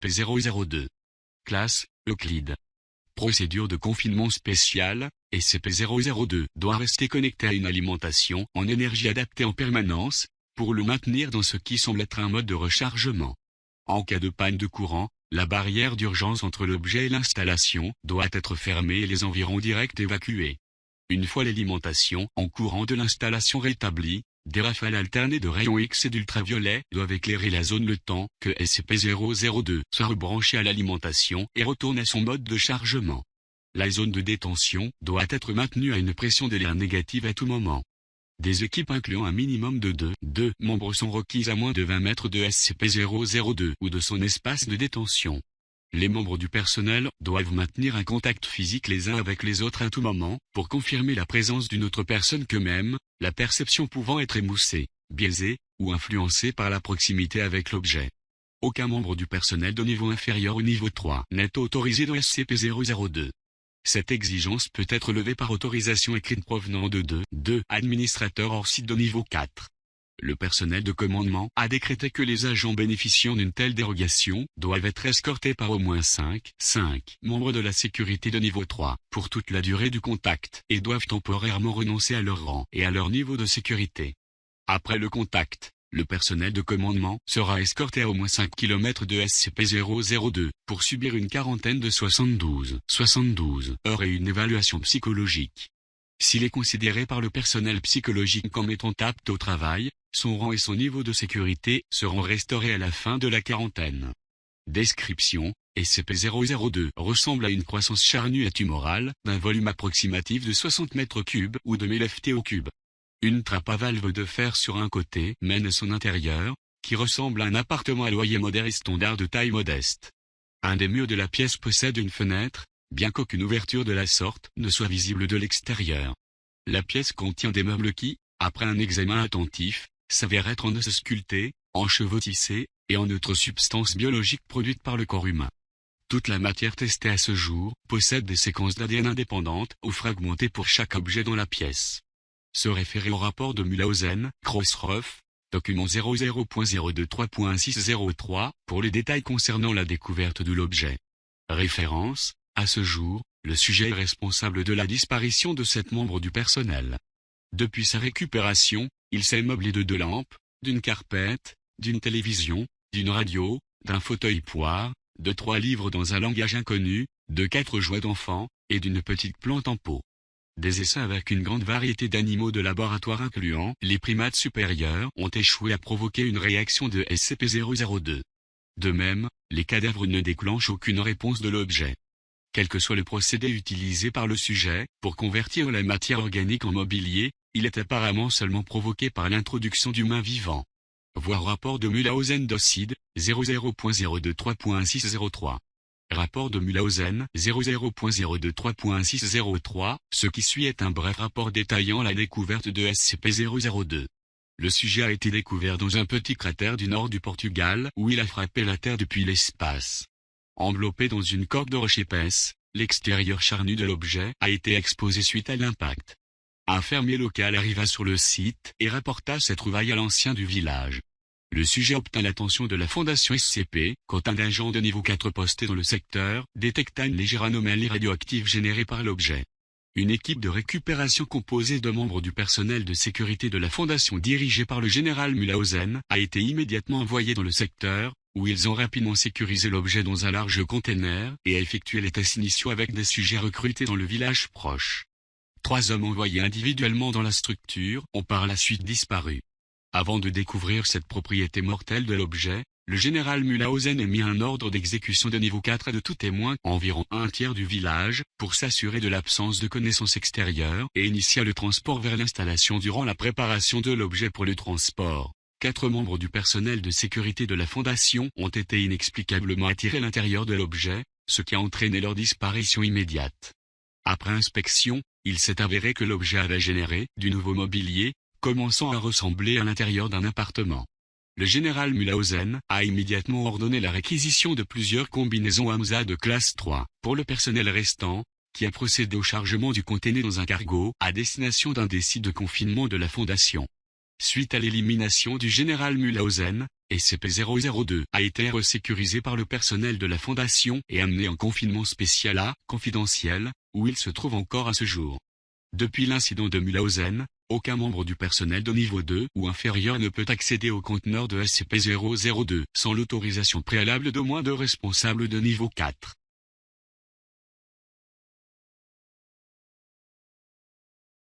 SCP-002. Classe, Euclide. Procédure de confinement spéciale, SCP-002 doit rester connecté à une alimentation en énergie adaptée en permanence, pour le maintenir dans ce qui semble être un mode de rechargement. En cas de panne de courant, la barrière d'urgence entre l'objet et l'installation doit être fermée et les environs directs évacués. Une fois l'alimentation en courant de l'installation rétablie, des rafales alternées de rayons X et d'ultraviolets doivent éclairer la zone le temps que SCP-002 soit rebranché à l'alimentation et retourne à son mode de chargement. La zone de détention doit être maintenue à une pression de l'air négative à tout moment. Des équipes incluant un minimum de deux membres sont requises à moins de 20 mètres de SCP-002 ou de son espace de détention. Les membres du personnel doivent maintenir un contact physique les uns avec les autres à tout moment, pour confirmer la présence d'une autre personne qu'eux-mêmes, la perception pouvant être émoussée, biaisée, ou influencée par la proximité avec l'objet. Aucun membre du personnel de niveau inférieur au niveau 3 n'est autorisé dans SCP-002. Cette exigence peut être levée par autorisation écrite provenant de deux administrateurs hors site de niveau 4. Le personnel de commandement a décrété que les agents bénéficiant d'une telle dérogation doivent être escortés par au moins 5 membres de la sécurité de niveau 3 pour toute la durée du contact et doivent temporairement renoncer à leur rang et à leur niveau de sécurité. Après le contact, le personnel de commandement sera escorté à au moins 5 km de SCP-002 pour subir une quarantaine de 72 heures et une évaluation psychologique. S'il est considéré par le personnel psychologique comme étant apte au travail, son rang et son niveau de sécurité seront restaurés à la fin de la quarantaine. Description: SCP-002 ressemble à une croissance charnue et tumorale, d'un volume approximatif de 60 mètres cubes ou de 1000 ft au cube. Une trappe à valve de fer sur un côté mène à son intérieur, qui ressemble à un appartement à loyer moderne et standard de taille modeste. Un des murs de la pièce possède une fenêtre, bien qu'aucune ouverture de la sorte ne soit visible de l'extérieur. La pièce contient des meubles qui, après un examen attentif, s'avèrent être en os sculpté, en cheveux tissés, et en autres substances biologiques produites par le corps humain. Toute la matière testée à ce jour possède des séquences d'ADN indépendantes ou fragmentées pour chaque objet dans la pièce. Se référer au rapport de Mulhausen, Crossroff, document 00.023.603, pour les détails concernant la découverte de l'objet. Référence: à ce jour, le sujet est responsable de la disparition de 7 membres du personnel. Depuis sa récupération, il s'est meublé de 2 lampes, d'une carpette, d'une télévision, d'une radio, d'un fauteuil poire, de 3 livres dans un langage inconnu, de 4 jouets d'enfants, et d'une petite plante en pot. Des essais avec une grande variété d'animaux de laboratoire incluant les primates supérieurs ont échoué à provoquer une réaction de SCP-002. De même, les cadavres ne déclenchent aucune réponse de l'objet. Quel que soit le procédé utilisé par le sujet, pour convertir la matière organique en mobilier, il est apparemment seulement provoqué par l'introduction d'humains vivants. Voir rapport de Mulhausen d'Ocide, 00.023.603. Rapport de Mulhausen, 00.023.603, ce qui suit est un bref rapport détaillant la découverte de SCP-002. Le sujet a été découvert dans un petit cratère du nord du Portugal où il a frappé la Terre depuis l'espace. Enveloppé dans une corde de roche épaisse, l'extérieur charnu de l'objet a été exposé suite à l'impact. Un fermier local arriva sur le site et rapporta ses trouvailles à l'ancien du village. Le sujet obtint l'attention de la Fondation SCP, quand un agent de niveau 4 posté dans le secteur détecta une légère anomalie radioactive générée par l'objet. Une équipe de récupération composée de membres du personnel de sécurité de la Fondation dirigée par le général Mulhausen a été immédiatement envoyée dans le secteur, où ils ont rapidement sécurisé l'objet dans un large container et effectué les tests initiaux avec des sujets recrutés dans le village proche. 3 hommes envoyés individuellement dans la structure ont par la suite disparu. Avant de découvrir cette propriété mortelle de l'objet, le général Mulhausen émit un ordre d'exécution de niveau 4 à de tout témoin, environ un tiers du village, pour s'assurer de l'absence de connaissances extérieures et initia le transport vers l'installation durant la préparation de l'objet pour le transport. 4 membres du personnel de sécurité de la Fondation ont été inexplicablement attirés à l'intérieur de l'objet, ce qui a entraîné leur disparition immédiate. Après inspection, il s'est avéré que l'objet avait généré du nouveau mobilier, commençant à ressembler à l'intérieur d'un appartement. Le général Mulhausen a immédiatement ordonné la réquisition de plusieurs combinaisons Hamza de classe 3 pour le personnel restant, qui a procédé au chargement du conteneur dans un cargo à destination d'un des sites de confinement de la Fondation. Suite à l'élimination du général Mühlhausen, SCP-002 a été resécurisé par le personnel de la Fondation et amené en confinement spécial à confidentiel, où il se trouve encore à ce jour. Depuis l'incident de Mühlhausen, aucun membre du personnel de niveau 2 ou inférieur ne peut accéder au conteneur de SCP-002 sans l'autorisation préalable d'au moins 2 responsables de niveau 4.